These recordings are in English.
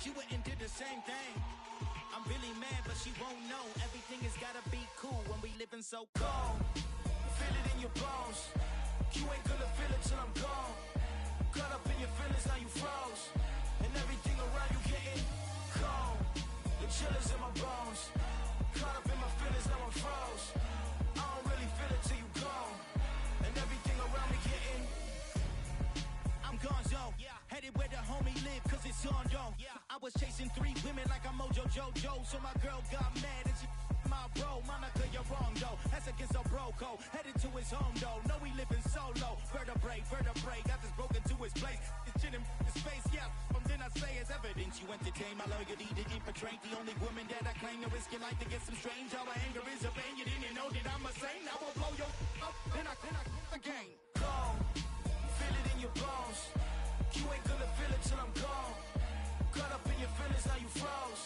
she went and did the same thing. I'm really mad, but she won't know. Everything has gotta be cool when we living so cold. Feel it in your bones. You ain't gonna feel it till I'm gone. Caught up in your feelings, now you froze. And everything around you getting cold. The chill is in my bones. Caught up in my feelings, now I'm froze. I don't really feel it till you gone. And everything around me getting, I'm gone, yo. Headed where the homie live, cause it's on, yo. I was chasing 3 women like I'm Mojo Jojo. So my girl got mad and she my bro. Monica, you're wrong, though. That's against a bro code. Headed to his home, though. No, we living solo. Vertebrae. Got this broken to his place. It's chin in his face, yeah. From then I say it's evidence you entertain my loyalty to infiltrate. The only woman that I claim to risk your life to get some strange. All my anger is a pain. You didn't know that I'm a saint. I will blow your up. Then I again. Gone. Feel it in your bones. You ain't gonna feel it till I'm gone. Caught up in your feelings, now you froze.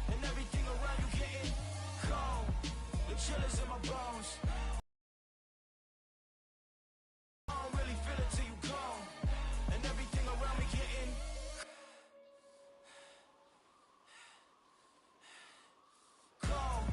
And everything around you getting cold. The chill is in my bones. I don't really feel it till you gone. And everything around me getting cold.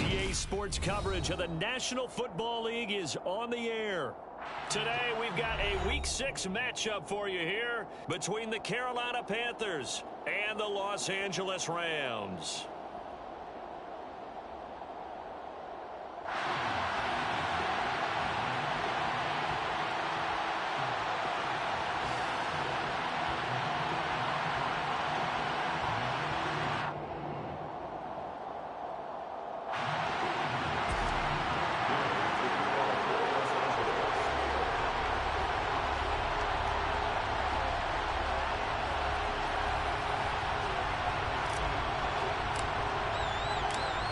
EA Sports coverage of the National Football League is on the air. Today, we've got a Week 6 matchup for you here between the Carolina Panthers and the Los Angeles Rams.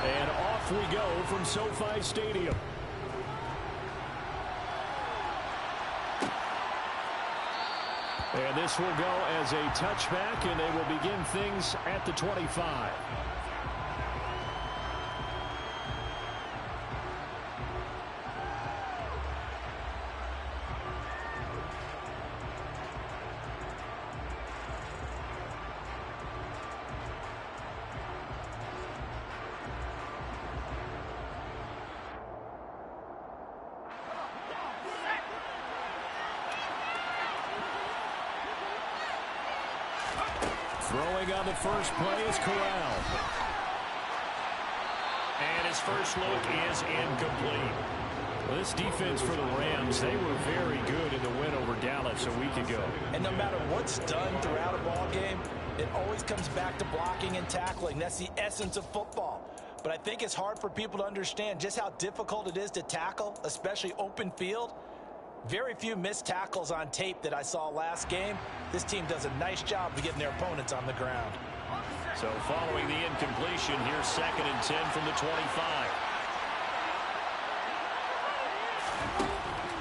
And off we go from SoFi Stadium. And this will go as a touchback, and they will begin things at the 25. Throwing on the first play is Corral. And his first look is incomplete. Well, this defense for the Rams, they were very good in the win over Dallas a week ago. And no matter what's done throughout a ball game, it always comes back to blocking and tackling. That's the essence of football. But I think it's hard for people to understand just how difficult it is to tackle, especially open field. Very few missed tackles on tape that I saw last game. This team does a nice job of getting their opponents on the ground. So following the incompletion, here's 2nd and 10 from the 25.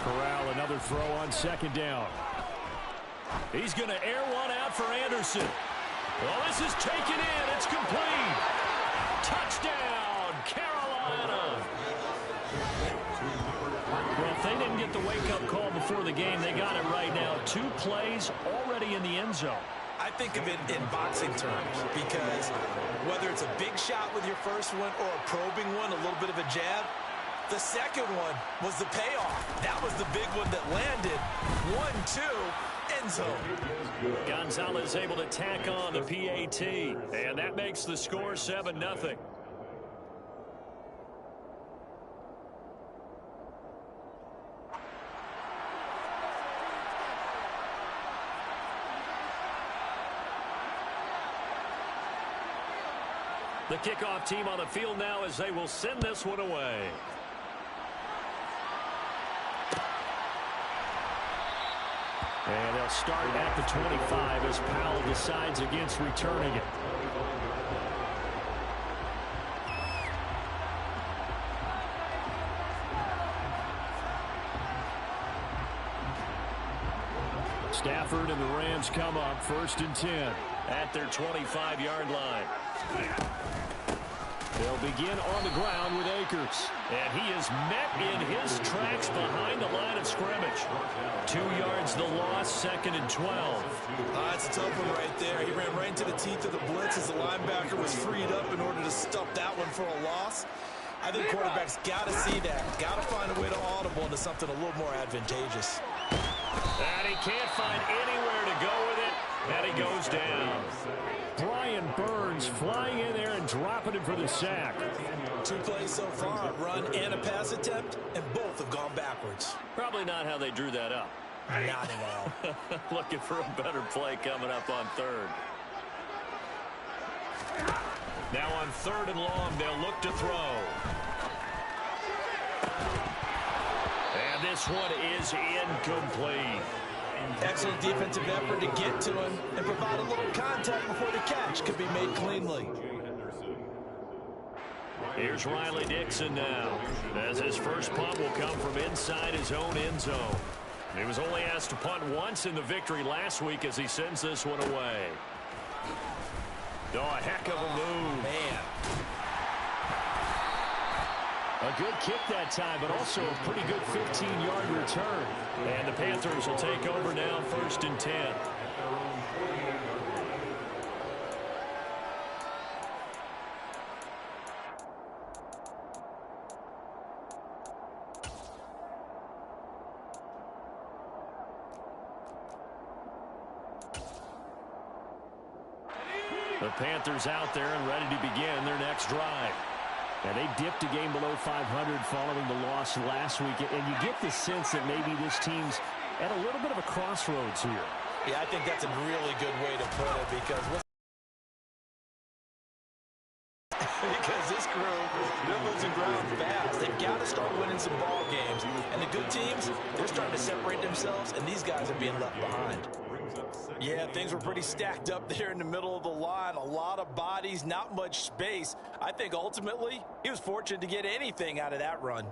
Corral, another throw on 2nd down. He's going to air one out for Anderson. Well, this is taken in. It's complete. Touchdown, Carolina. Well, if they didn't get the wake-up call before the game, they got it right now. 2 plays already in the end zone. I think of it in boxing terms because whether it's a big shot with your first one or a probing one, a little bit of a jab, the second one was the payoff. That was the big one that landed. 1-2, end zone. Gonzalez able to tack on the PAT, and that makes the score 7-0. The kickoff team on the field now as they will send this one away. And they'll start at the 25 as Powell decides against returning it. Stafford and the Rams come up 1st and 10 at their 25-yard line. They'll begin on the ground with Akers. And he is met in his tracks behind the line of scrimmage. 2 yards the loss, 2nd and 12. That's a tough one right there. He ran right into the teeth of the blitz as the linebacker was freed up in order to stuff that one for a loss. I think quarterbacks got to see that. Got to find a way to audible into something a little more advantageous. And he can't find anywhere to go with it. And he goes down. Brian Burns flying in there and dropping it for the sack. 2 plays so far, a run and a pass attempt, and both have gone backwards. Probably not how they drew that up. Not at all. Looking for a better play coming up on 3rd. Now on 3rd and long, they'll look to throw. And this one is incomplete. Excellent defensive effort to get to him and provide a little contact before the catch could be made cleanly. Here's Riley Dixon now, as his first punt will come from inside his own end zone. He was only asked to punt once in the victory last week as he sends this one away. Oh, a heck of a move. Man. A good kick that time, but also a pretty good 15-yard return. And the Panthers will take over now, 1st and 10. The Panthers out there and ready to begin their next drive. And they dipped a game below 500 following the loss last week. And you get the sense that maybe this team's at a little bit of a crossroads here. Yeah, I think that's a really good way to put it because this crew, they're losing ground fast. They've got to start winning some ball games. And the good teams, they're starting to separate themselves, and these guys are being left behind. Yeah, things were pretty stacked up there in the middle of the line. A lot of bodies, not much space. I think ultimately he was fortunate to get anything out of that run.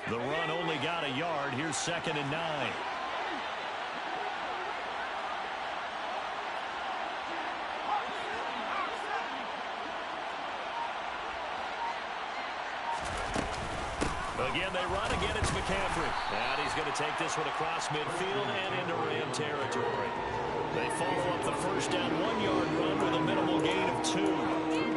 The run only got a yard. Here's 2nd and 9. Again, they run. Again, it's McCaffrey. And he's going to take this one across midfield and into Ram territory. They follow up the first down 1-yard run with a minimal gain of 2.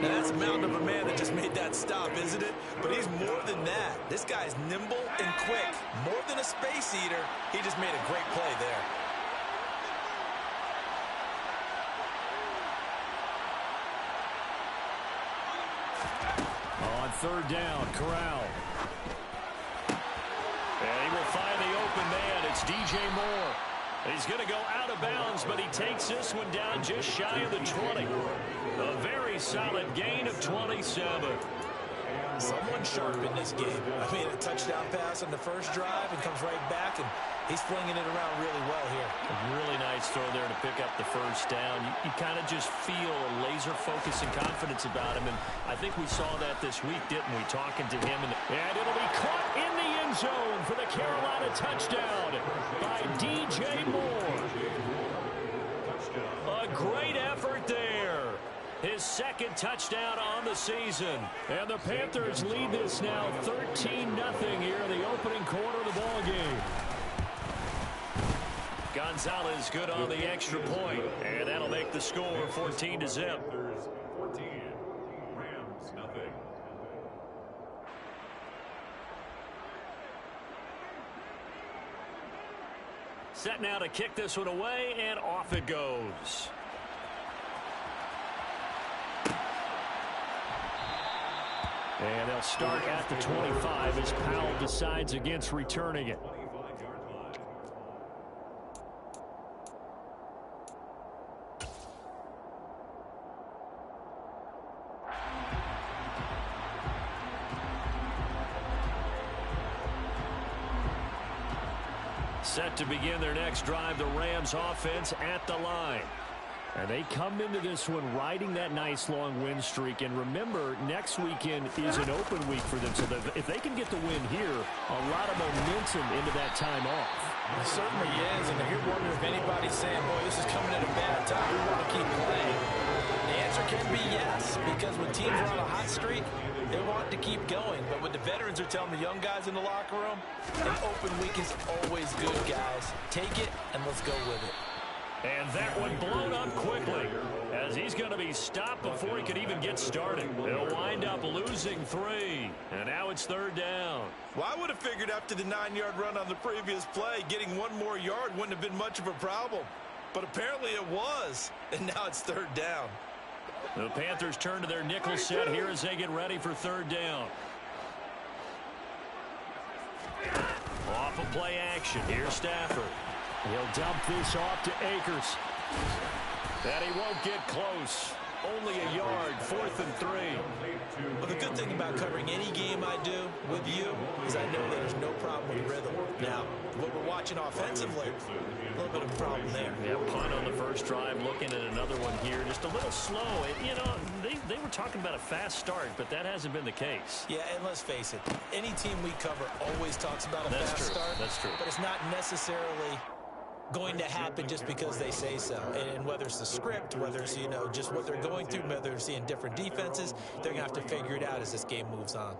Now that's a mountain of a man that just made that stop, isn't it? But he's more than that. This guy's nimble and quick. More than a space eater, he just made a great play there. On 3rd down, Corral. And he will find the open man. It's DJ Moore. He's going to go out of bounds, but he takes this one down just shy of the 20. A very solid gain of 27. Someone sharp in this game. I mean, a touchdown pass on the first drive and comes right back, and he's flinging it around really well here. A really nice throw there to pick up the first down. You kind of just feel a laser focus and confidence about him, and I think we saw that this week, didn't we, talking to him. And it'll be caught in the end zone for the Carolina touchdown by DJ Moore. A great effort there. His 2nd touchdown on the season. And the Panthers lead this now 13-0 here in the opening quarter of the ball game. Gonzalez good on the extra point, and that'll make the score 14-0. 14, Rams nothing. Set now to kick this one away, and off it goes. And they'll start at the 25 as Powell decides against returning it. Set to begin their next drive, the Rams offense at the line. And they come into this one riding that nice long win streak. And remember, next weekend is an open week for them. So if they can get the win here, a lot of momentum into that time off. It certainly is. And if you're wondering if anybody's saying, boy, this is coming at a bad time, we want to keep playing, the answer can be yes. Because when teams are on a hot streak, they want to keep going. But what the veterans are telling the young guys in the locker room, an open week is always good, guys. Take it and let's go with it. And that one blown up quickly as he's going to be stopped before he could even get started. He'll wind up losing 3. And now it's 3rd down. Well, I would have figured after the 9-yard run on the previous play, getting 1 more yard wouldn't have been much of a problem. But apparently it was. And now it's 3rd down. The Panthers turn to their nickel set here as they get ready for 3rd down. Off of play action. Here's Stafford. He'll dump this off to Akers. And he won't get close. Only a yard, 4th and 3. Well, the good thing about covering any game I do with you is I know that there's no problem with rhythm. Now, what we're watching offensively, a little bit of a problem there. Yeah, punt on the first drive, looking at another one here. Just a little slow. You know, they were talking about a fast start, but that hasn't been the case. Yeah, and let's face it, any team we cover always talks about a fast start. That's true. But it's not necessarily going to happen just because they say so. And whether it's the script, whether it's, you know, just what they're going through, whether they're seeing different defenses, they're going to have to figure it out as this game moves on.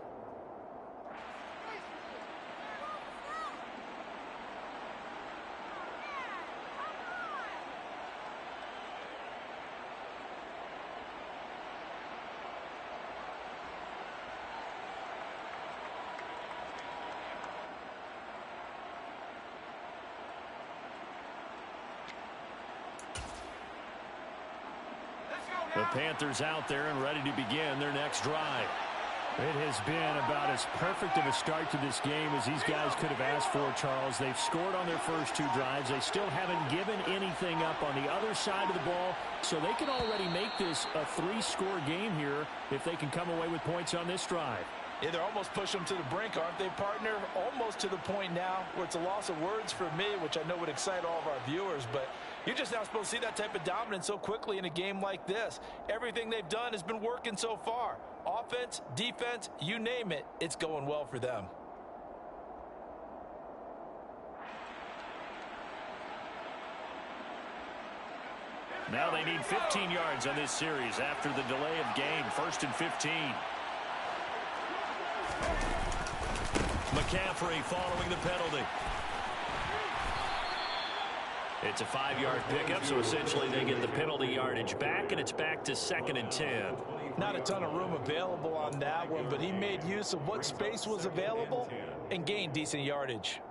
The Panthers out there and ready to begin their next drive. It has been about as perfect of a start to this game as these guys could have asked for, Charles. They've scored on their first 2 drives. They still haven't given anything up on the other side of the ball, so they can already make this a 3-score game here if they can come away with points on this drive. Yeah, they're almost pushing them to the brink, aren't they, partner? Almost to the point now where it's a loss of words for me, which I know would excite all of our viewers, but you're just not supposed to see that type of dominance so quickly in a game like this. Everything they've done has been working so far. Offense, defense, you name it, it's going well for them. Now they need 15 yards on this series after the delay of game. 1st and 15. McCaffrey following the penalty. It's a 5-yard pickup, so essentially they get the penalty yardage back, and it's back to 2nd and 10. Not a ton of room available on that one, but he made use of what space was available and gained decent yardage.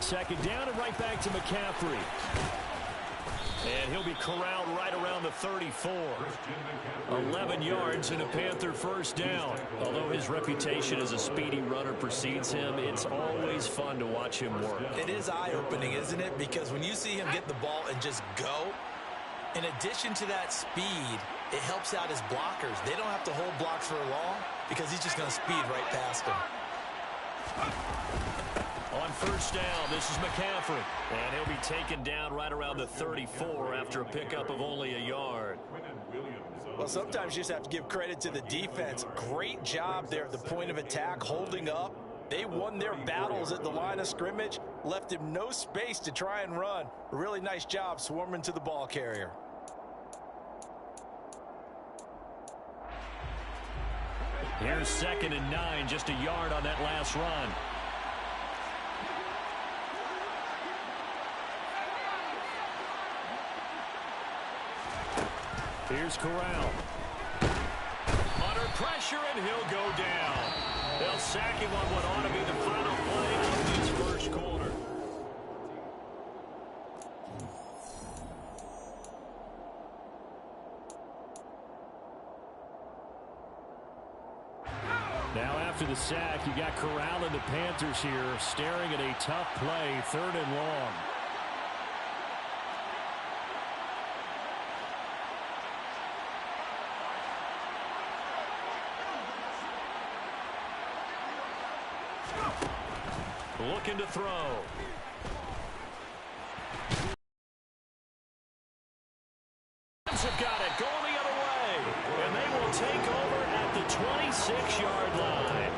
Second down and right back to McCaffrey. And he'll be corralled right around the 34. 11 yards and a Panther first down. Although his reputation as a speedy runner precedes him, it's always fun to watch him work. It is eye-opening, isn't it? Because when you see him get the ball and just go, in addition to that speed, it helps out his blockers. They don't have to hold blocks for long because he's just going to speed right past them. On first down, this is McCaffrey. And he'll be taken down right around the 34 after a pickup of only a yard. Well, sometimes you just have to give credit to the defense. Great job there at the point of attack, holding up. They won their battles at the line of scrimmage, left him no space to try and run. A really nice job swarming to the ball carrier. Here's 2nd and 9, just a yard on that last run. Here's Corral. Under pressure, and he'll go down. They'll sack him on what ought to be the final play of this first quarter. after the sack. You got corralling the Panthers here, staring at a tough play, 3rd and long. Looking to throw. Have got it going the other way, and they will take over at the 26-yard line.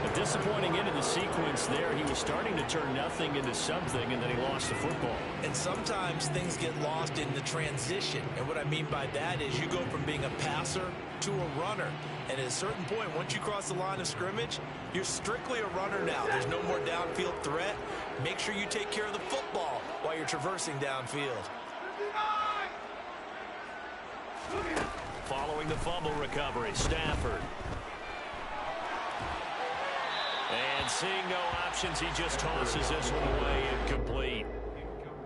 A disappointing end of the sequence there. He was starting to turn nothing into something, and then he lost the football. And sometimes things get lost in the transition, and what I mean by that is you go from being a passer to a runner, and at a certain point, once you cross the line of scrimmage, you're strictly a runner now. There's no more downfield threat. Make sure you take care of the football while you're traversing downfield. Following the fumble recovery, Stafford. And seeing no options, he just tosses this one away incomplete.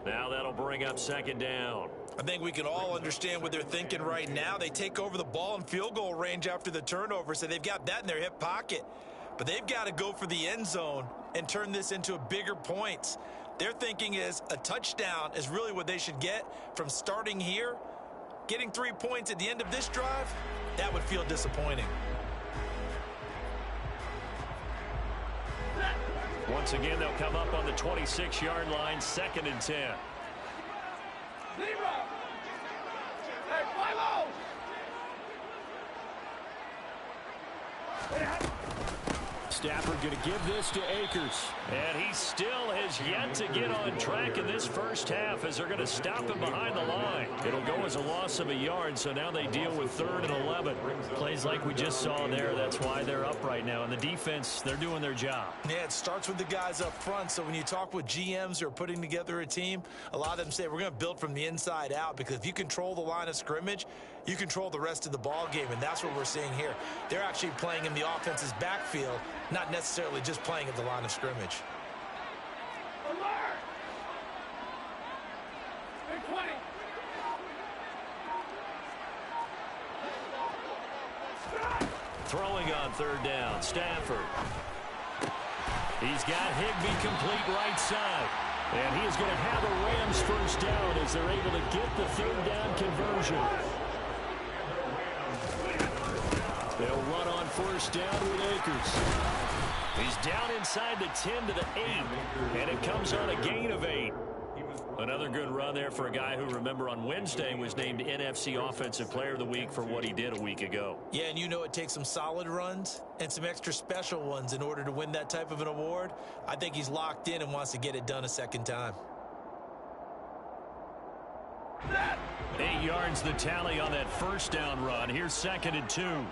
Now that'll bring up 2nd down. I think we can all understand what they're thinking right now. They take over the ball in field goal range after the turnover, so they've got that in their hip pocket. But they've got to go for the end zone and turn this into a bigger points. Their thinking is a touchdown is really what they should get from starting here. Getting 3 points at the end of this drive, that would feel disappointing. Once again, they'll come up on the 26-yard line, 2nd and 10. Stafford going to give this to Akers. And he still has yet to get on track in this first half as they're going to stop him behind the line. It'll go as a loss of a yard, so now they deal with 3rd and 11. Plays like we just saw there. That's why they're up right now. And the defense, they're doing their job. Yeah, it starts with the guys up front. So when you talk with GMs who are putting together a team, a lot of them say we're going to build from the inside out, because if you control the line of scrimmage, you control the rest of the ball game, and that's what we're seeing here. They're actually playing in the offense's backfield, not necessarily just playing at the line of scrimmage. Throwing on 3rd down, Stafford. He's got Higbee complete right side. And he is going to have a Rams first down as they're able to get the 3rd down conversion. They'll run on 1st down with Akers. He's down inside the 10 to the 8, and it comes on a gain of 8. Another good run there for a guy who, remember, on Wednesday was named NFC Offensive Player of the Week for what he did a week ago. Yeah, and you know it takes some solid runs and some extra special ones in order to win that type of an award. I think he's locked in and wants to get it done a 2nd time. 8 yards the tally on that 1st down run. Here's 2nd and 2.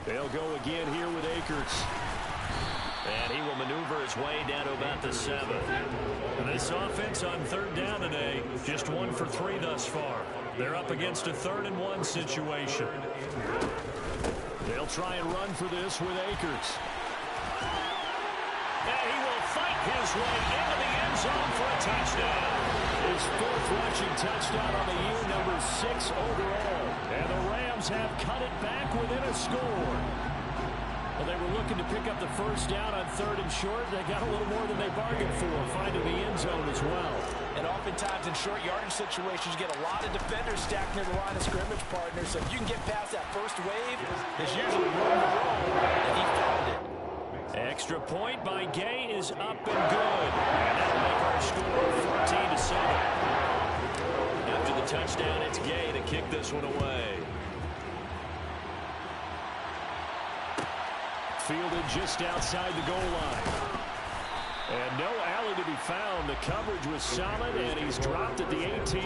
They'll go again here with Akers. And he will maneuver his way down to about the 7. And this offense on 3rd down today, just 1 for 3 thus far. They're up against a 3rd and 1 situation. They'll try and run for this with Akers. And he will fight his way into the end zone for a touchdown. His 4th rushing touchdown on the year, number 6 overall. And the Rams have cut it back within a score. Well, they were looking to pick up the 1st down on 3rd and short. They got a little more than they bargained for, finding the end zone as well. And oftentimes in short yardage situations, you get a lot of defenders stacked near the line of scrimmage, partners. So if you can get past that first wave, there's usually room to roll, and he found it. Extra point by Gay is up and good. And that'll make our score 14-7. After the touchdown, it's Gay to kick this one away. Fielded just outside the goal line. And no alley to be found. The coverage was solid, and he's dropped at the 18.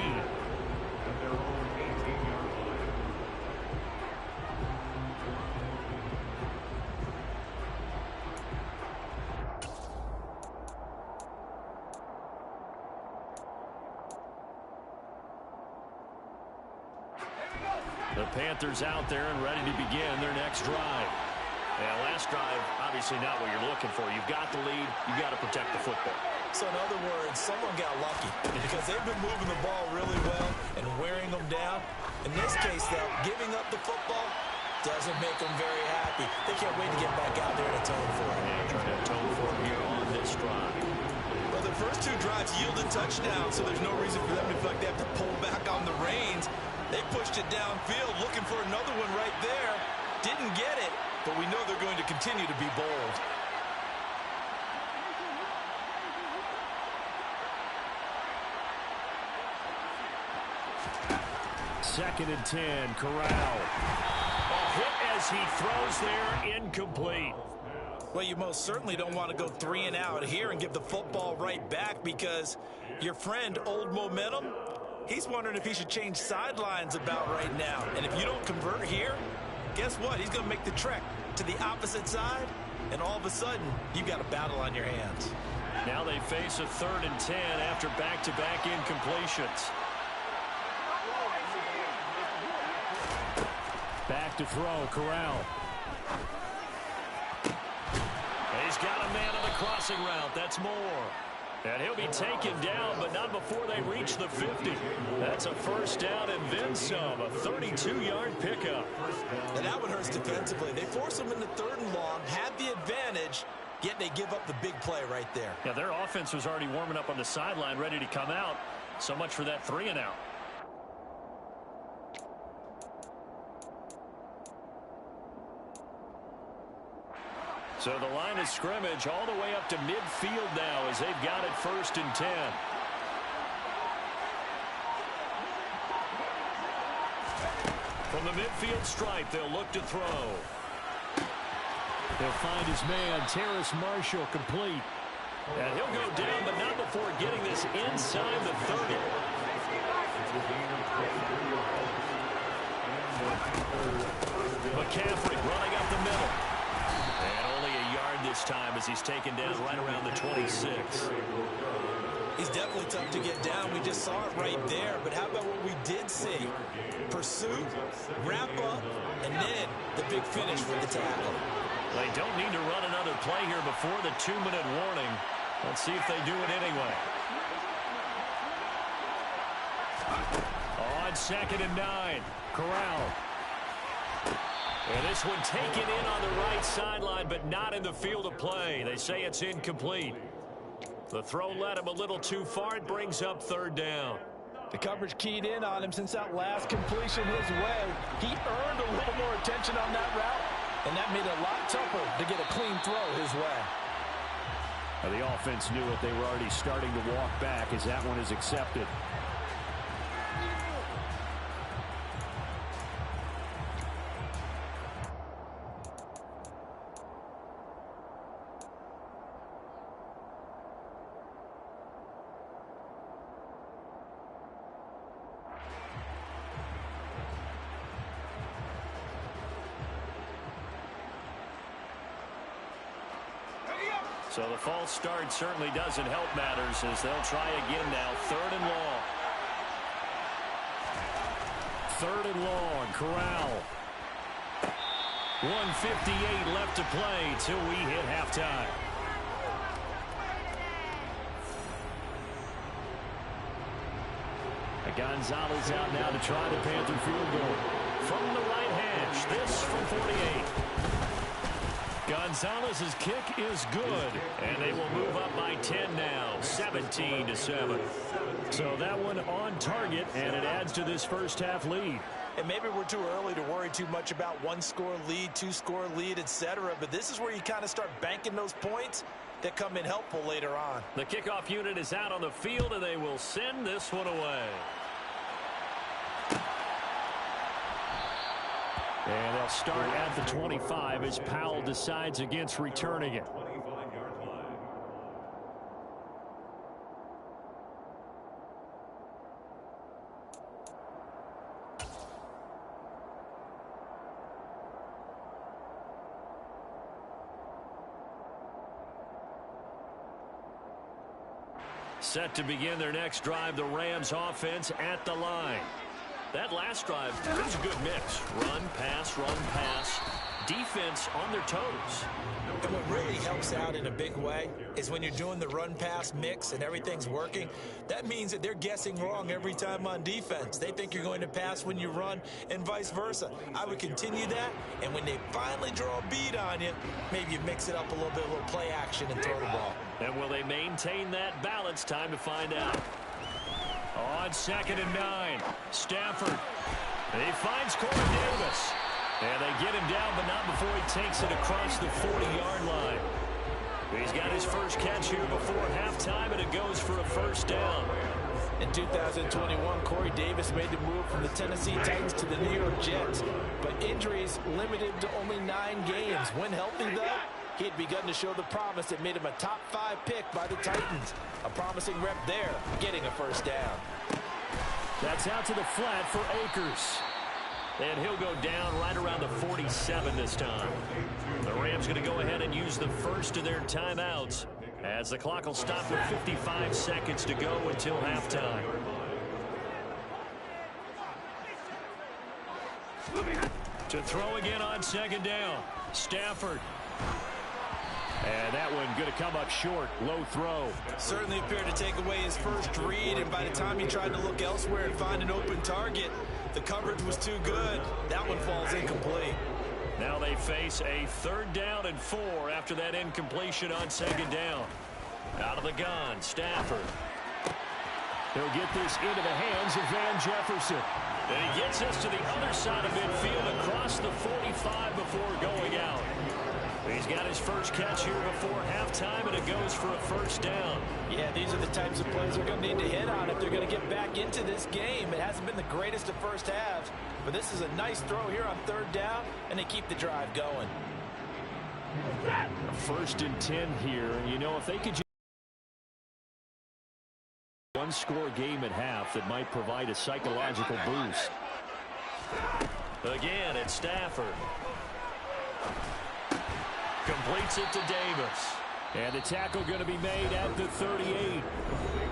The Panthers out there and ready to begin their next drive. Yeah, last drive, obviously not what you're looking for. You've got the lead. You've got to protect the football. So in other words, someone got lucky because they've been moving the ball really well and wearing them down. In this case, though, giving up the football doesn't make them very happy. They can't wait to get back out there and atone for it. Yeah, trying to atone for it here on this drive. Well, the first two drives yielded touchdowns, so there's no reason for them to feel like they have to pull back on the reins. They pushed it downfield, looking for another one right there. Didn't get it, but we know they're going to continue to be bold. Second and 10, Corral. A hit as he throws there, incomplete. Well, you most certainly don't want to go 3 and out here and give the football right back because your friend, Old Momentum, he's wondering if he should change sidelines about right now. And if you don't convert here, guess what? He's going to make the trek to the opposite side, and all of a sudden, you've got a battle on your hands. Now they face a 3rd and 10 after back-to-back incompletions. Back to throw, Corral. He's got a man on the crossing route. That's Moore. And he'll be taken down, but not before they reach the 50. That's a first down and then some, a 32-yard pickup. And that one hurts defensively. They force him into 3rd and long, have the advantage, yet they give up the big play right there. Yeah, their offense was already warming up on the sideline, ready to come out. So much for that 3 and out. So the line of scrimmage all the way up to midfield now as they've got it 1st and 10. From the midfield stripe, they'll look to throw. He'll find his man, Terrace Marshall, complete. And he'll go down, but not before getting this inside the 30. McCaffrey running up the middle. And only a yard this time as he's taken down right around the 26. He's definitely tough to get down. We just saw it right there. But how about what we did see? Pursuit, wrap up, and then the big finish with the tackle. They don't need to run another play here before the 2-minute warning. Let's see if they do it anyway. On 2nd and 9, Corral. And this one taken in on the right sideline, but not in the field of play. They say it's incomplete. The throw led him a little too far. It brings up 3rd down. The coverage keyed in on him since that last completion his way. He earned a little more attention on that route, and that made it a lot tougher to get a clean throw his way. Now, the offense knew it. They were already starting to walk back as that one is accepted. So the false start certainly doesn't help matters as they'll try again now. 3rd and long. 3rd and long, Corral. 1:58 left to play till we hit halftime. Gonzalez out now to try the Panther field goal. From the right hash, this from 48. Gonzalez's kick is good, and they will move up by 10 now, 17-7. So that one on target, and it adds to this first half lead. And maybe we're too early to worry too much about 1-score lead, 2-score lead, etc. But this is where you kind of start banking those points that come in helpful later on. The kickoff unit is out on the field, and they will send this one away. And they'll start at the 25 as Powell decides against returning it. Set to begin their next drive, the Rams offense at the line. That last drive, it was a good mix. Run, pass, defense on their toes. And what really helps out in a big way is when you're doing the run-pass mix and everything's working, that means that they're guessing wrong every time on defense. They think you're going to pass when you run and vice versa. I would continue that, and when they finally draw a bead on you, maybe you mix it up a little bit, a little play action and throw the ball. And will they maintain that balance? Time to find out. On 2nd and 9, Stafford. He finds Corey Davis. And they get him down, but not before he takes it across the 40-yard line. He's got his first catch here before halftime, and it goes for a first down. In 2021, Corey Davis made the move from the Tennessee Titans to the New York Jets, but injuries limited to only 9 games. When healthy, though, he had begun to show the promise that made him a top 5 pick by the Titans. A promising rep there, getting a first down. That's out to the flat for Akers. And he'll go down right around the 47 this time. The Rams going to go ahead and use the first of their timeouts as the clock will stop with 55 seconds to go until halftime. To throw again on 2nd down, Stafford. And that one going to come up short. Low throw. Certainly appeared to take away his first read, and by the time he tried to look elsewhere and find an open target, the coverage was too good. That one falls incomplete. Now they face a 3rd down and 4 after that incompletion on 2nd down. Out of the gun, Stafford. He'll get this into the hands of Van Jefferson. And he gets us to the other side of midfield across the 45 before going out. He's got his first catch here before halftime, and it goes for a first down. Yeah, these are the types of plays they're going to need to hit on if they're going to get back into this game. It hasn't been the greatest of first halves, but this is a nice throw here on 3rd down, and they keep the drive going. 1st and 10 here. You know, if they could just one-score game at half, that might provide a psychological boost. Again, it's Stafford. Completes it to Davis. And the tackle going to be made at the 38.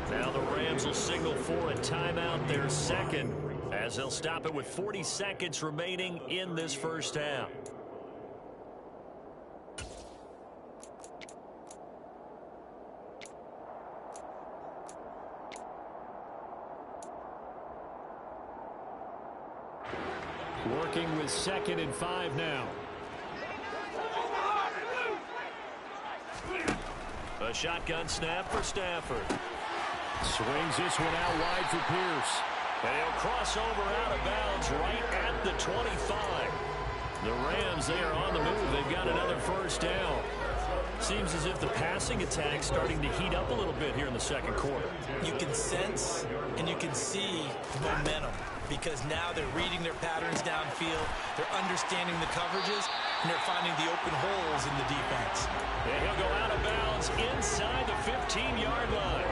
Now the Rams will signal for a timeout, their 2nd, as they'll stop it with 40 seconds remaining in this first half. Working with 2nd and 5 now. A shotgun snap for Stafford. Swings this one out wide for Pierce. And he'll cross over out of bounds right at the 25. The Rams, they are on the move. They've got another first down. Seems as if the passing attack's starting to heat up a little bit here in the 2nd quarter. You can sense and you can see momentum because now they're reading their patterns downfield, they're understanding the coverages, and they're finding the open holes in the defense. And he'll go out of bounds inside the 15-yard line.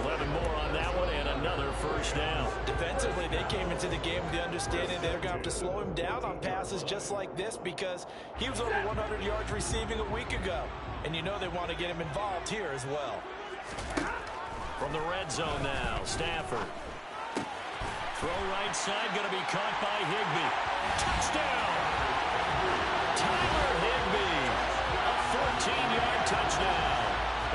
11 more on that one and another first down. Defensively, they came into the game with the understanding they're going to have to slow him down on passes just like this because he was over 100 yards receiving a week ago. And you know they want to get him involved here as well. From the red zone now, Stafford. Throw right side, going to be caught by Higbee. Touchdown! Tyler Higbee. A 14-yard touchdown.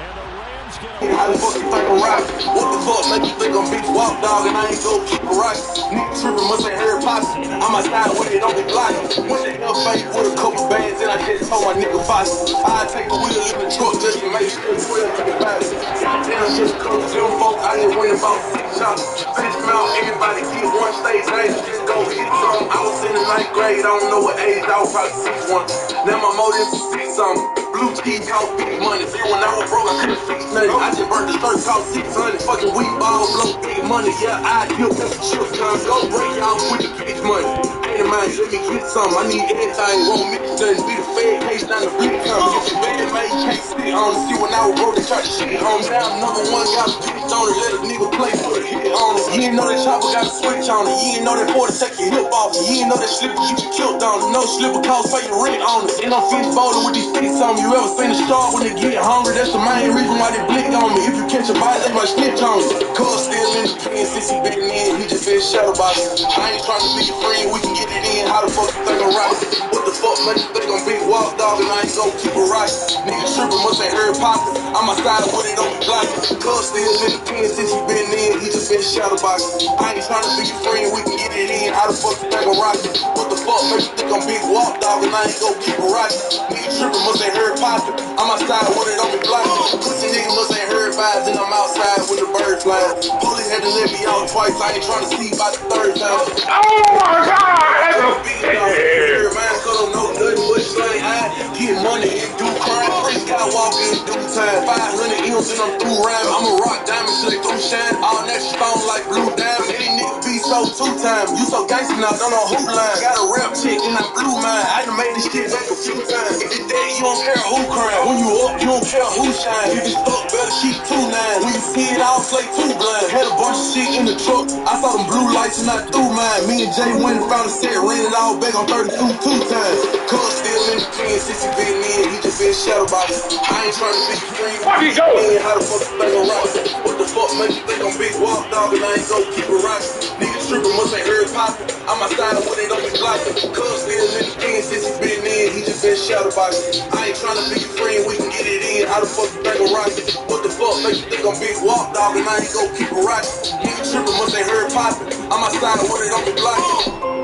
And the Rams get a... How the fuck you think I'm rockin'? What the fuck make you think I'm bitch walk dog and I ain't go keep a rock? Nigga trippin' must ain't Harry Potter. I'm outside with it on the block. Went to L-Fake with a couple bands and I just told my nigga Fox I'd take a wheel in the truck just to make sure 12 nigga buy it. Damn, just cause them folk out here winning about 6 shots. Bitch mouth, everybody get one stage, I ain't just go hit some. I was in the 9th grade, I don't know what age, I was probably 6'1". Now my motive is 6-something. Blue cheese cost big money. See, when I was broke, I couldn't fix nothing. I just burnt the skirt, cost 600. Fucking weak balls, blow big money. Yeah, I kill some chips, time. Go break y'all with the bitch money. Ain't in mind, let me get some. I need everything, won't mix nothing. Be the fed case, not the bleed come. If you bad, man, you can't sit on it. See, when I was broke, they tried to shit on me. Now number one got a bitch on it. Let a nigga play for the hit on it. You ain't know that chopper got a switch on it. You ain't know that 40 take your hip off it. You ain't know that slipper keep you killed on it. No slipper cost pay your rent on it. And I'm fish bowling with these sticks on me. You ever seen a star when they get hungry? That's the main reason why they blick on me. If you catch a bite, they might snitch on me. Cuz still in the pen since he been in. He just been shadow boxing. I ain't trying to be your friend, we can get it in. How the fuck you think I'm right? What the fuck make you think I'm big walk dog and I ain't gon' keep it right. Nigga trippin', must ain't heard poppin'. I'm outside with it, don't be glockin'. Cuz still in the pen since he been in, he just been shadow boxing. I ain't tryna be your friend, we can get it in. How the fuck you think I'm rockin'? What the fuck make you think I'm big walk dog and I ain't gon' keep it right? Nigga trippin', must ain't heard poppin'. I'm outside with it, don't be glockin'. Pussy nigga must ain't heard vibes and I'm outside with the birds flying. Police had to let me out twice, I ain't tryna see by the third time. Oh my God! That's a Big dog, here, man, cause don't know nothing but slanty eye. Get money and do crime. Prince Skywalker in due time. 500 M's and I'm through rhyming. I'm a rock diamond till they through shine. All natural stone like blue diamond. Any nigga be so 2 times. You so gangsta now, don't know who line. Got a rap chick and I blew mine. I done made this shit back a few times. If it's that, you don't care who crying. When you up, you don't care who shine. If it's stuck, better keep 2 9. When you see it, I'll play 2 blind. Had a bunch of shit in the truck. I saw them blue lights and I threw mine. Me and Jay went and found a set, ran it all back on 32 2 times. Cuz still in the pen since he been in, he just been shadow boxing. I ain't tryna be your friend. fuck he go. How the fuck you think I'm rockin'? What the fuck make you think I'm big walk dog and I ain't gon' keep it rockin'? Nigga trippin', must ain't heard poppin'. I'm outside with it, don't be blockin'. Cuz still in the pen since he been in, he just been shadow boxing. I ain't tryna be your friend, we can get it in. How the fuck you think I'm rockin'? What the fuck make you think I'm big walk dog and I ain't gon' keep it rockin'? Nigga trippin', must ain't heard poppin'. I'm outside with it, don't be blockin'.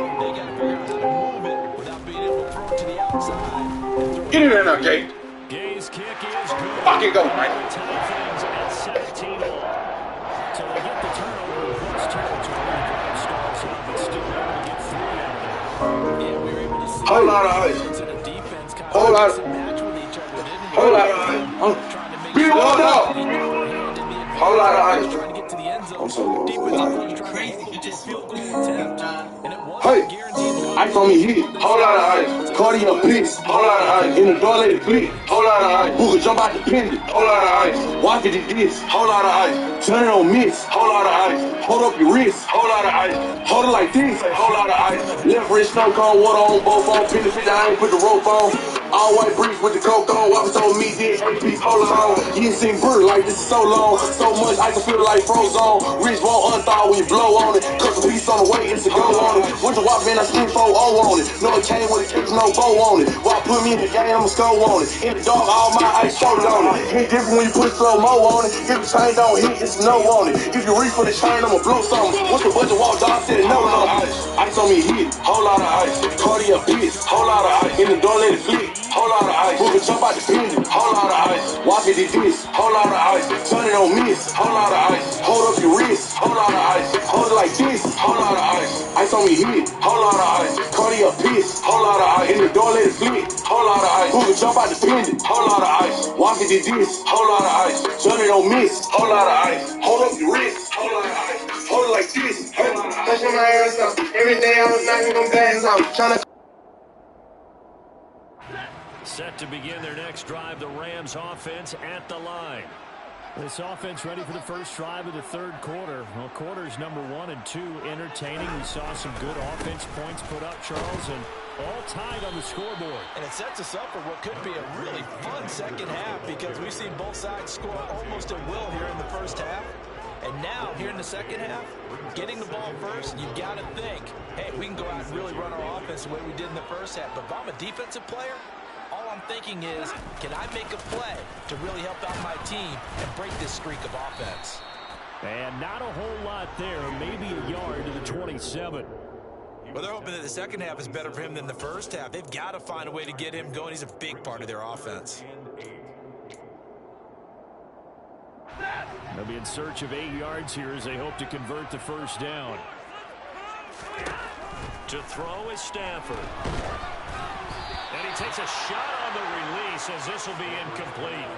Get in there now, Jay. Gay's kick is good. Fucking go, man. Tie things at 17 all. So they get the turnover in close territory. The drive starts out, but still able to get 3 out of it. Yeah, we were able to see Whole lot of ice. Whole lot of ice. Be one up. Whole lot of ice. I'm so low. Hey, ice on me hit. Whole lot of ice. Cardio blitz. Whole lot of ice. In the door, let it blitz. Whole lot of ice. Who could jump out the pendant? Whole lot of ice. Watch it did this. Whole lot of ice. Turn it on miss. Whole lot of ice. Hold up your wrist. Whole lot of ice. Hold it like this. Whole lot of ice. Left wrist snow cone, water on both on. Pin the fit, I ain't put the rope on. All white brief with the coke on. Walking told me this AP. Hold on. You ain't seen bird like this is so long. So much ice I feel like frozen. Wrist won't unthaw when you blow on it. Cause the piece on the way, it's a go on it. Winter walk, man, I spent 4-0 on it. No, it came with a kick, no bow on it. While put me in the game, I'ma score on it. In the dark, all my ice floated on it. Ain't different when you put slow-mo on it. If the chain don't hit, it's no on it. If you reach for the chain, I'ma blow something. Once the budget walk, dog said no on it. Ice on me hit, whole lot of ice. Cardio piss, whole lot of ice. In the door, let it flick, whole lot of ice. Move it, jump out the pendant, whole lot of ice. Walk it, did this, whole lot of ice. Turn it on miss, whole lot of ice. Hold up your wrist, whole lot of ice. Hold it like this, whole lot of ice. Ice on me hit, whole lot of ice. Cardio piss, whole lot of ice. In the door, let it flick, whole lot of ice. Move it, jump out the pendant, whole lot of ice. Walk it, did this, whole lot of ice. Turn it on miss, whole lot of ice. Hold up your wrist, whole lot of ice. Hold it like this, whole lot of ice. Touching my ass up. Every day I was knocking them bands out. Trying to Set to begin their next drive, the Rams offense at the line. This offense ready for the first drive of the third quarter. Well, quarters number 1 and 2 entertaining. We saw some good offense points put up, Charles, and all tied on the scoreboard. And it sets us up for what could be a really fun second half because we've seen both sides score almost at will here in the first half. And now, here in the second half, getting the ball first, you've got to think, hey, we can go out and really run our offense the way we did in the first half. But if I'm a defensive player, all I'm thinking is, can I make a play to really help out my team and break this streak of offense? And not a whole lot there, maybe a yard to the 27. Well, they're hoping that the second half is better for him than the first half. They've got to find a way to get him going. He's a big part of their offense. They'll be in search of 8 yards here as they hope to convert the first down. To throw is Stafford. And he takes a shot on the release as this will be incomplete.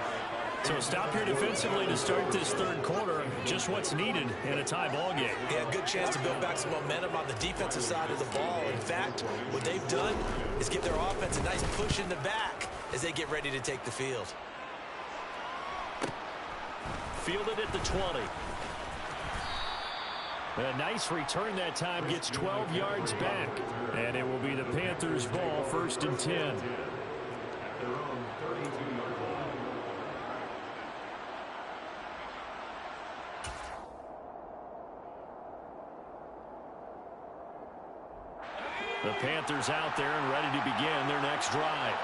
So stop here defensively to start this third quarter. Just what's needed in a tie ball game. Yeah, good chance to build back some momentum on the defensive side of the ball. In fact, what they've done is give their offense a nice push in the back as they get ready to take the field. Fielded at the 20. A nice return that time, gets 12 yards back. And it will be the Panthers' ball, 1st and 10. The Panthers out there and ready to begin their next drive.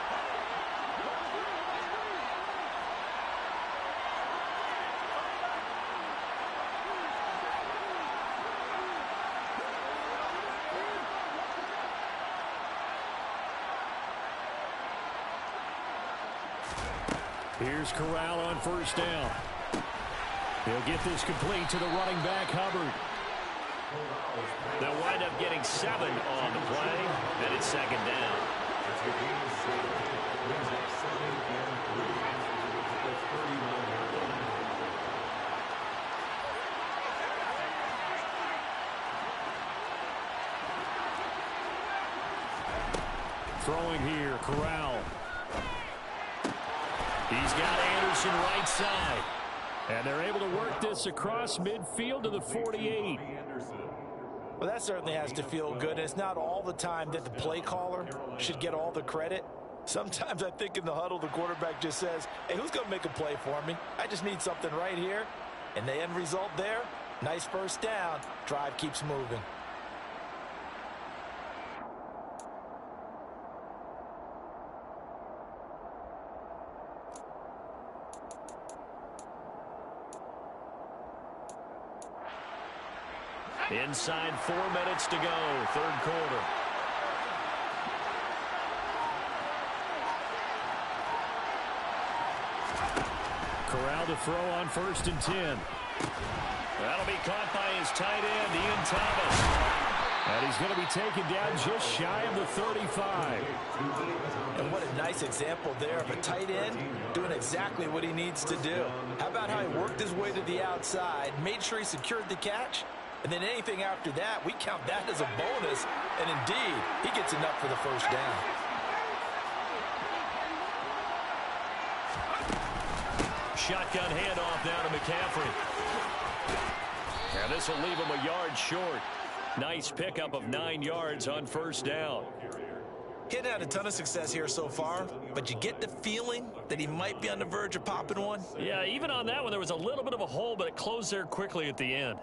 Here's Corral on first down. He'll get this complete to the running back, Hubbard. They'll wind up getting 7 on the play, and it's second down. Throwing here, Corral. He's got Anderson right side. And they're able to work this across midfield to the 48. Well, that certainly has to feel good. And it's not all the time that the play caller should get all the credit. Sometimes I think in the huddle, the quarterback just says, hey, who's going to make a play for me? I just need something right here. And the end result there, nice first down. Drive keeps moving. Inside 4 minutes to go, third quarter. Corral to throw on 1st and 10. That'll be caught by his tight end, Ian Thomas. And he's going to be taken down just shy of the 35. And what a nice example there of a tight end doing exactly what he needs to do. How about how he worked his way to the outside, made sure he secured the catch, and then anything after that, we count that as a bonus. And indeed, he gets enough for the first down. Shotgun handoff now to McCaffrey. And this will leave him a yard short. Nice pickup of 9 yards on first down. He hadn't had a ton of success here so far, but you get the feeling that he might be on the verge of popping one. Yeah, even on that one, there was a little bit of a hole, but it closed there quickly at the end.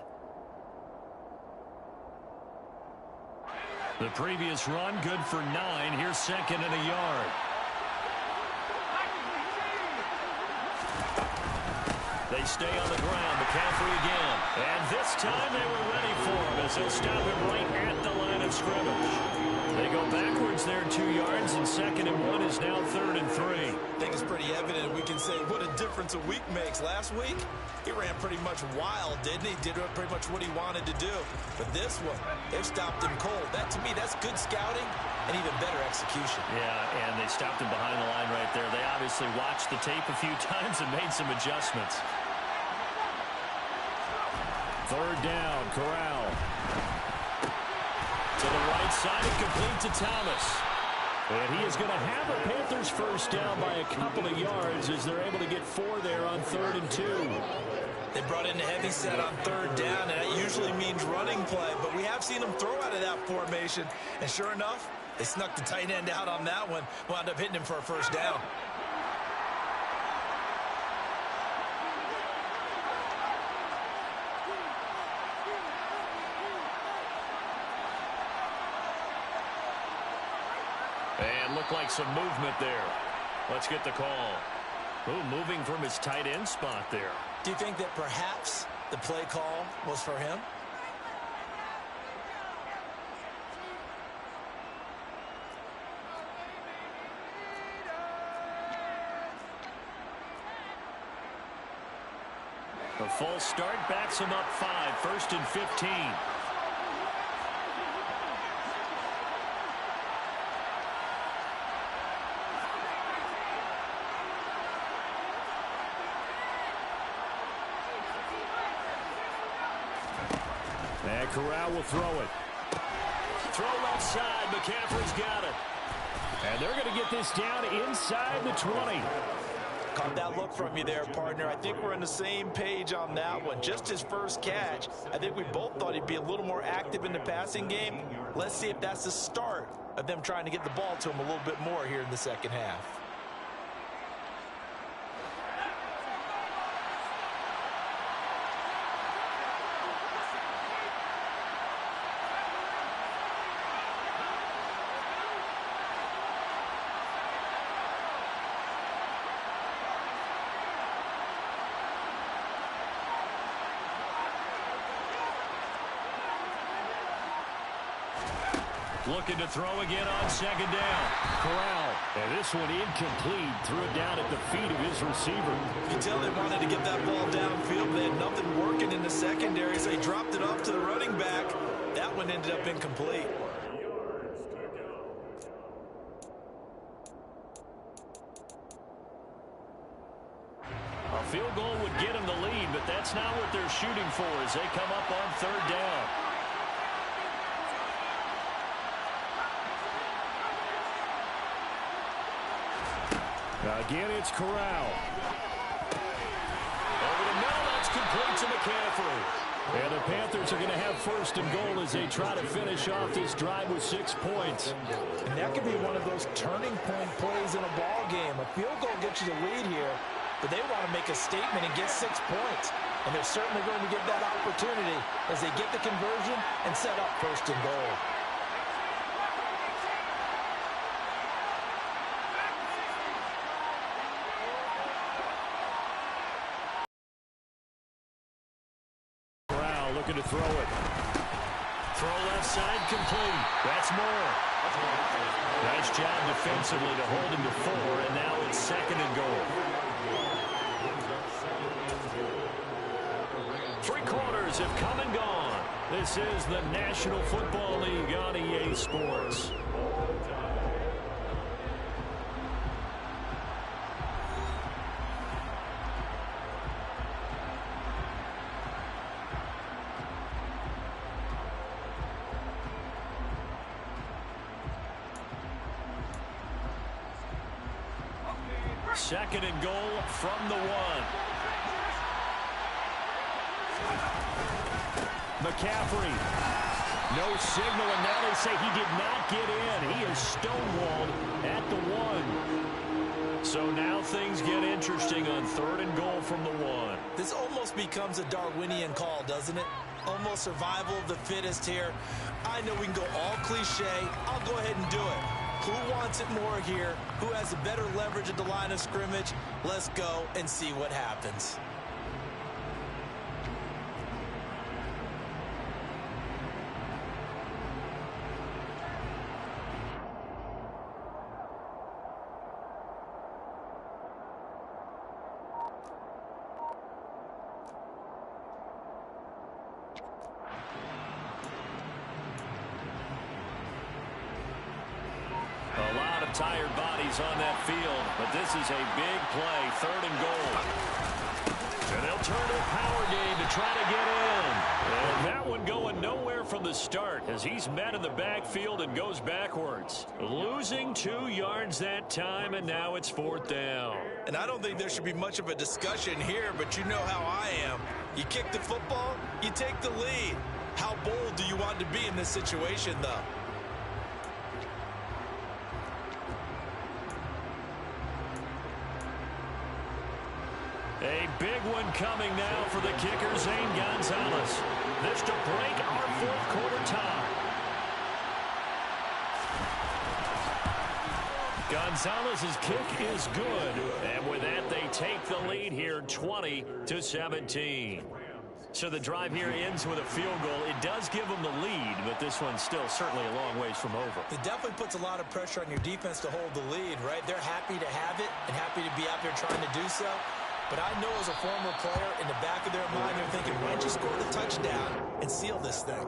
The previous run, good for 9. Here's 2nd and a yard. They stay on the ground. McCaffrey again. And this time they were ready for him as they'll stop him right at the line of scrimmage. They go backwards there 2 yards, and 2nd and 1 is now 3rd and 3. I think it's pretty evident. We can say what a difference a week makes. Last week, he ran pretty much wild, didn't he? Did pretty much what he wanted to do. But this one, they've stopped him cold. That, to me, that's good scouting and even better execution. Yeah, and they stopped him behind the line right there. They obviously watched the tape a few times and made some adjustments. 3rd down, Corral. To the right side and complete to Thomas. And he is going to have the Panthers first down by a couple of yards as they're able to get 4 there on 3rd and 2. They brought in a heavy set on 3rd down, and that usually means running play. But we have seen them throw out of that formation. And sure enough, they snuck the tight end out on that one. Wound up hitting him for a first down. And looked like some movement there. Let's get the call. Ooh, moving from his tight end spot there. Do you think that perhaps the play call was for him? A false start backs him up 5, 1st and 15. And Corral will throw it. Throw left side. McCaffrey's got it. And they're going to get this down inside the 20. Caught that look from you there, partner. I think we're on the same page on that one. Just his first catch. I think we both thought he'd be a little more active in the passing game. Let's see if that's the start of them trying to get the ball to him a little bit more here in the second half. Looking to throw again on second down. Corral. And this one incomplete. Threw it down at the feet of his receiver. You tell they wanted to get that ball downfield. They had nothing working in the secondary, so they dropped it off to the running back. That one ended up incomplete. A field goal would get them the lead, but that's not what they're shooting for as they come up on third down. Again, it's Corral. Over the middle, that's complete to McCaffrey. And the Panthers are going to have first and goal as they try to finish off this drive with 6 points. And that could be one of those turning point plays in a ball game. A field goal gets you the lead here, but they want to make a statement and get 6 points. And they're certainly going to get that opportunity as they get the conversion and set up first and goal. Looking to throw it. Throw left side complete. That's more. Nice job defensively to hold him to 4, and now it's second and goal. 3 quarters have come and gone. This is the National Football League on EA Sports. Second and goal from the 1. McCaffrey. No signal, and now they say he did not get in. He is stonewalled at the 1. So now things get interesting on third and goal from the 1. This almost becomes a Darwinian call, doesn't it? Almost survival of the fittest here. I know we can go all cliche. I'll go ahead and do it. Who wants it more here? Who has a better leverage at the line of scrimmage? Let's go and see what happens. Tired bodies on that field, but this is a big play, third and goal. And they'll turn to a power game to try to get in. And that one going nowhere from the start as he's met in the backfield and goes backwards. Losing 2 yards that time, and now it's 4th down. And I don't think there should be much of a discussion here, but you know how I am. You kick the football, you take the lead. How bold do you want to be in this situation, though? A big one coming now for the kicker, Zane Gonzalez. This to break our 4th quarter tie. Gonzalez's kick is good. And with that, they take the lead here 20-17. So the drive here ends with a field goal. It does give them the lead, but this one's still certainly a long ways from over. It definitely puts a lot of pressure on your defense to hold the lead, right? They're happy to have it and happy to be out there trying to do so. But I know as a former player, in the back of their mind, they're thinking, why don't you score the touchdown and seal this thing?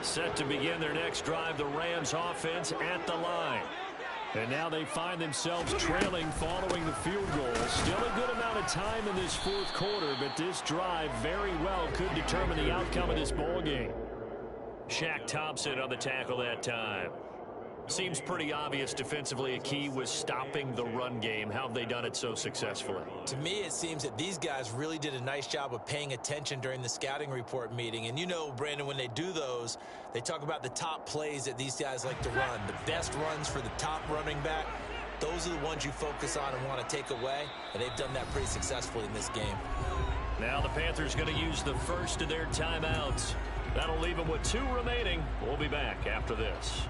Set to begin their next drive, the Rams offense at the line. And now they find themselves trailing following the field goal. Still a good amount of time in this 4th quarter, but this drive very well could determine the outcome of this ball game. Shaq Thompson on the tackle that time. Seems pretty obvious defensively a key was stopping the run game. How have they done it so successfully? To me, it seems that these guys really did a nice job of paying attention during the scouting report meeting. And you know, Brandon, when they do those, they talk about the top plays that these guys like to run. The best runs for the top running back. Those are the ones you focus on and want to take away. And they've done that pretty successfully in this game. Now the Panthers going to use the first of their timeouts. That'll leave them with 2 remaining. We'll be back after this.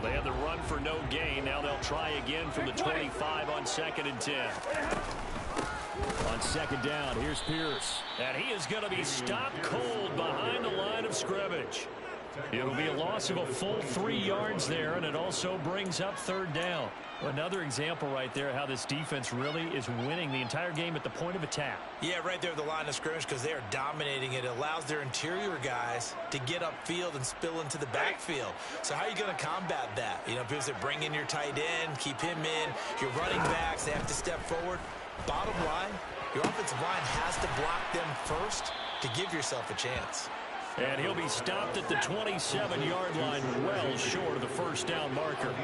They had the run for no gain. Now they'll try again from the 25 on 2nd and 10. On 2nd down, here's Pierce. And he is going to be stopped cold behind the line of scrimmage. It'll be a loss of a full 3 yards there, and it also brings up 3rd down. Another example right there how this defense really is winning the entire game at the point of attack. Yeah, right there at the line of scrimmage because they are dominating it. It allows their interior guys to get upfield and spill into the backfield. So how are you going to combat that? You know, people say bring in your tight end, keep him in. Your running backs, they have to step forward. Bottom line, your offensive line has to block them first to give yourself a chance. And he'll be stopped at the 27-yard line, well short of the 1st down marker.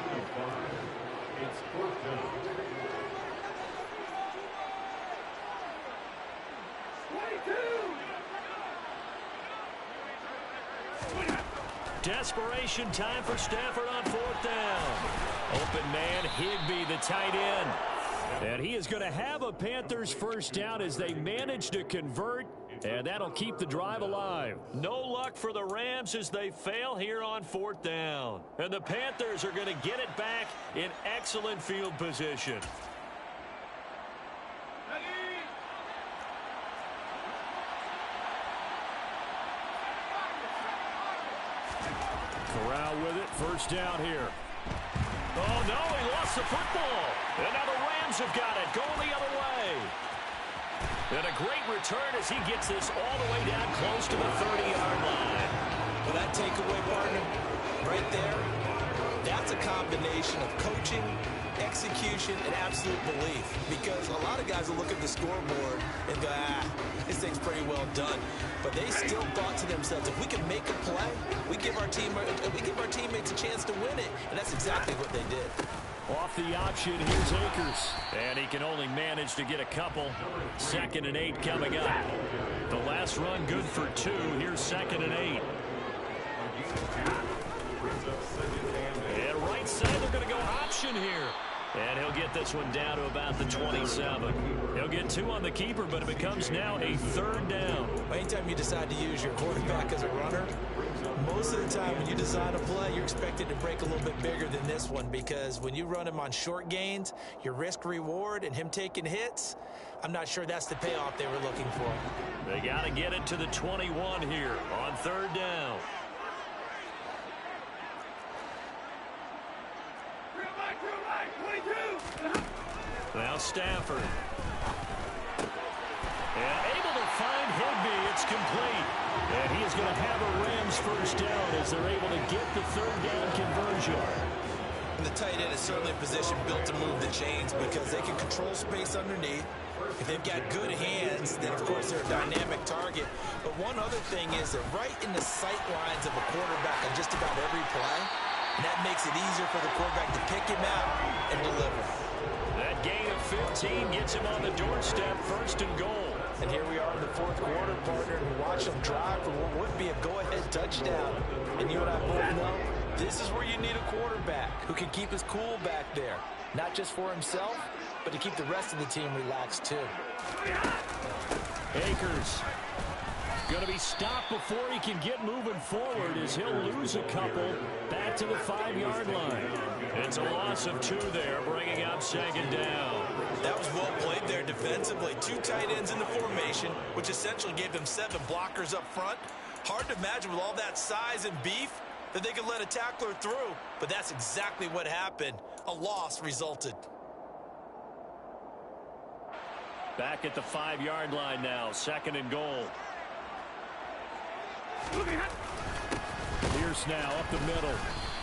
Desperation time for Stafford on 4th down. Open man, Higbee, the tight end. And he is going to have a Panthers 1st down as they manage to convert. And that'll keep the drive alive. No luck for the Rams as they fail here on 4th down. And the Panthers are going to get it back in excellent field position. Corral with it. 1st down here. Oh, no, he lost the football. And now the Rams have got it. Going the other way. And a great return as he gets this all the way down close to the 30-yard line. Well, that takeaway, partner, right there, that's a combination of coaching, execution, and absolute belief. Because a lot of guys will look at the scoreboard and go, this thing's pretty well done. But they still thought to themselves, if we can make a play, we give our teammates a chance to win it. And that's exactly what they did. Off the option, here's Akers. And he can only manage to get a couple. 2nd and 8 coming up. The last run good for 2. Here's 2nd and 8. And right side, they're going to go option here. And he'll get this one down to about the 27. He'll get 2 on the keeper, but it becomes now a 3rd down. Anytime you decide to use your quarterback as a runner, most of the time when you design a play, you're expected to break a little bit bigger than this one because when you run him on short gains, your risk-reward and him taking hits, I'm not sure that's the payoff they were looking for. They got to get it to the 21 here on 3rd down. Now Stafford. And able to find Higbee. It's complete. And he is going to have a Rams 1st down as they're able to get the 3rd down conversion. The tight end is certainly a position built to move the chains because they can control space underneath. If they've got good hands, then of course they're a dynamic target. But one other thing is they're right in the sight lines of a quarterback on just about every play. And that makes it easier for the quarterback to pick him out and deliver. That gain of 15 gets him on the doorstep, 1st and goal. And here we are in the 4th quarter, partner, and watch them drive for what would be a go-ahead touchdown. And you and I both know this is where you need a quarterback who can keep his cool back there. Not just for himself, but to keep the rest of the team relaxed too. Akers going to be stopped before he can get moving forward as he'll lose a couple back to the 5-yard line. It's a loss of 2 there, bringing up 2nd down. That was well played there defensively. 2 tight ends in the formation, which essentially gave them 7 blockers up front. Hard to imagine with all that size and beef that they could let a tackler through, but that's exactly what happened. A loss resulted. Back at the 5-yard line now, 2nd and goal. Pierce now up the middle.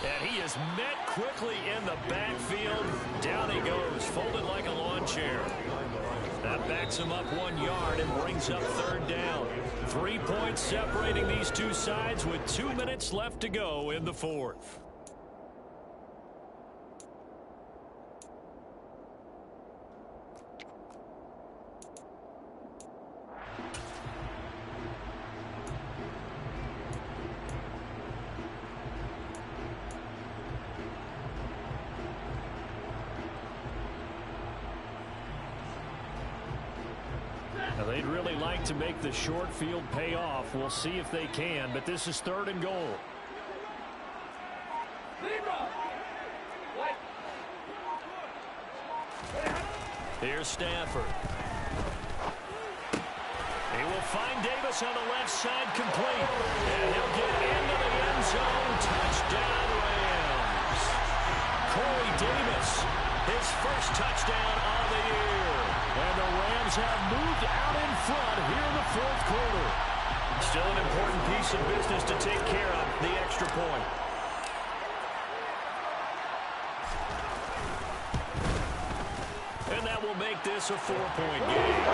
And he is met quickly in the backfield. Down he goes, folded like a lawn chair. That backs him up 1 yard and brings up 3rd down. 3 points separating these two sides with 2 minutes left to go in the 4th. Now, they'd really like to make the short field pay off. We'll see if they can, but this is 3rd and goal. Here's Stafford. He will find Davis on the left side, complete. And he'll get into the end zone. Touchdown, Rams. Corey Davis, his first touchdown of the year. And the Rams have moved out in front here in the 4th quarter. Still an important piece of business to take care of, the extra point. And that will make this a 4-point game.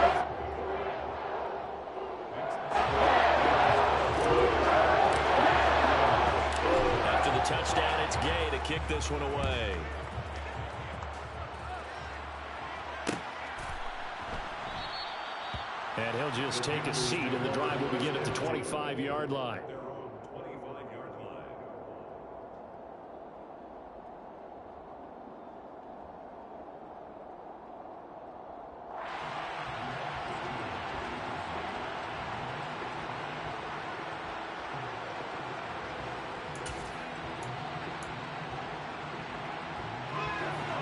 After the touchdown, it's Gay to kick this one away. And he'll just take a seat, and the drive will begin at the 25-yard line.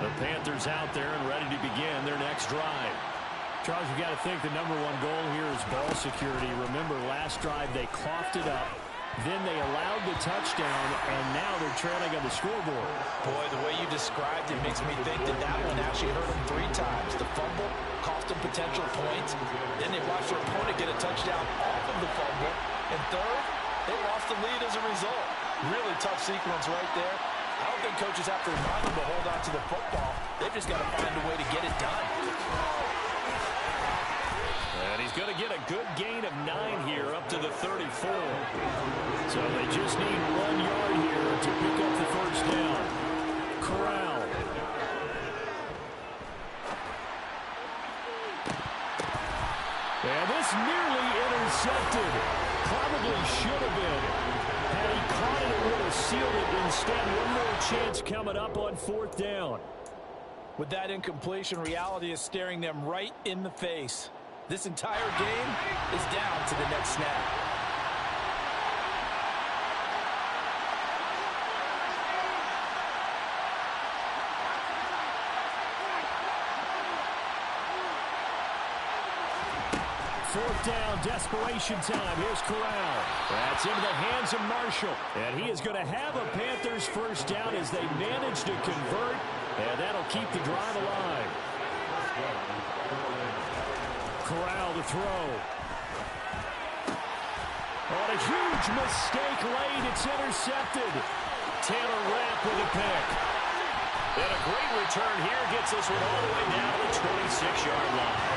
The Panthers out there and ready to begin their next drive. Charles, you got to think the #1 goal here is ball security. Remember, last drive they coughed it up, then they allowed the touchdown, and now they're trailing on the scoreboard. Boy, the way you described it makes me think that that one actually hurt them 3 times. The fumble cost them potential points. Then they watched their opponent get a touchdown off of the fumble. And third, they lost the lead as a result. Really tough sequence right there. I don't think coaches have to remind them to hold on to the football. They've just got to find a way to get it done. And he's going to get a good gain of 9 here up to the 34. So they just need 1 yard here to pick up the first down. Corral. And this nearly intercepted. Probably should have been. Had he caught it, it would have sealed it. Instead, one more chance coming up on 4th down. With that incompletion, reality is staring them right in the face. This entire game is down to the next snap. Fourth down, desperation time. Here's Corral. That's into the hands of Marshall. And he is going to have a Panthers first down as they manage to convert. And that'll keep the drive alive. Corral to throw. On a huge mistake late, it's intercepted. Taylor Rapp with a pick. And a great return here gets this one all the way down to the 26-yard line.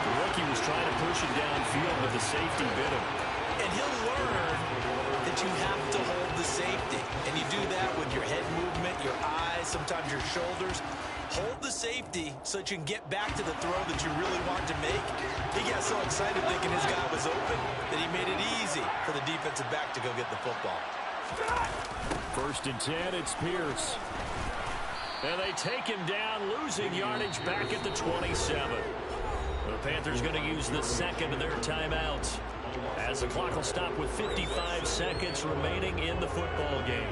The rookie was trying to push it downfield, but the safety bit him. And he'll learn that you have to hold the safety. And you do that with your head movement, your eyes, sometimes your shoulders. Hold the safety so that you can get back to the throw that you really want to make. He got so excited thinking his guy was open that he made it easy for the defensive back to go get the football. 1st and 10, it's Pierce. And they take him down, losing yardage back at the 27. The Panthers going to use the second of their timeouts as the clock will stop with 55 seconds remaining in the football game.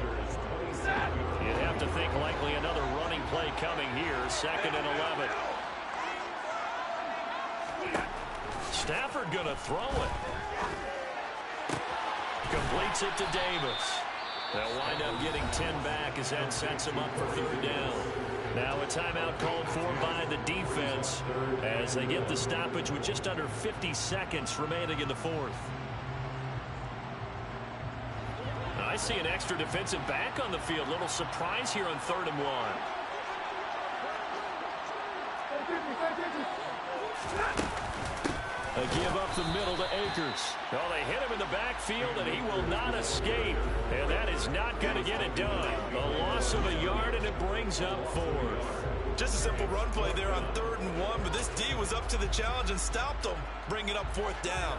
You'd have to think likely another running play coming here, 2nd and 11. Stafford going to throw it. Completes it to Davis. They'll wind up getting 10 back as that sets them up for 3rd down. Now a timeout called for by the defense as they get the stoppage with just under 50 seconds remaining in the 4th. I see an extra defensive back on the field. Little surprise here on 3rd and 1. A give up the middle to Akers. Oh, they hit him in the backfield, and he will not escape. And that is not going to get it done. A loss of a yard, and it brings up 4th. Just a simple run play there on 3rd and 1, but this D was up to the challenge and stopped them, bringing up 4th down.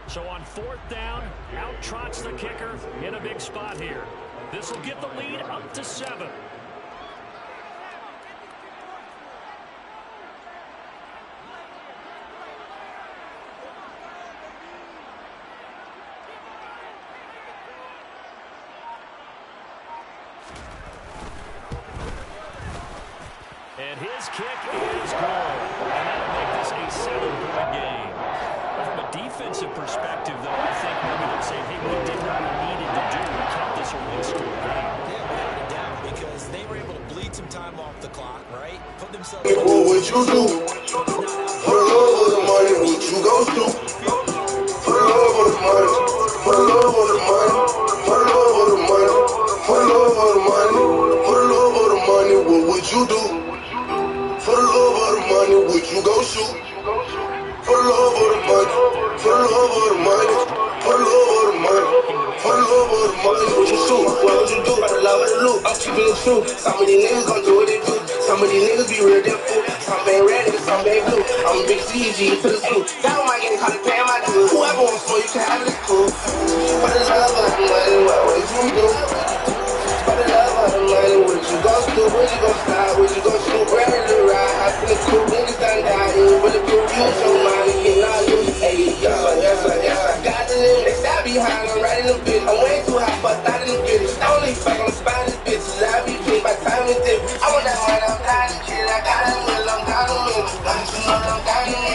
So on 4th down, out trots the kicker in a big spot here. This will get the lead up to 7. And his kick is good. And that'll make this a 7-point game. Well, from a defensive perspective, though, I think maybe they're saying, hey, we did what we needed to do to keep this a one-score game. Yeah, without a doubt, because they were able to bleed some time off the clock, right? Put themselves... What would you do? For the love of the money, would you go through? For the love of the money, for the love of the money, for the love of the money, for the love of the money, for the love of the money, what would you do? For the love of the money, would you go shoot? For the love of the money, for the love of the money, for the love of the money, for the love of the money, would you shoot? What would you do? For the love of the loot, I'm keeping it true. Some of these niggas gon' do what they do. Some of these niggas be real damn fool. Some ain't red and some ain't blue. I'm a big CG to the school. Y'all might get caught and pay my dues. Whoever wants more, you can have it cool. For the love of the money, what would you do? For the love of the money, what you gon' do? What you gon' stop? What you gon' shoot? Ready to ride? Hop in the coupe, niggas done died. You bulletproof, use your mind, you cannot lose. Hey, yes sir, got the limit, they stop behind.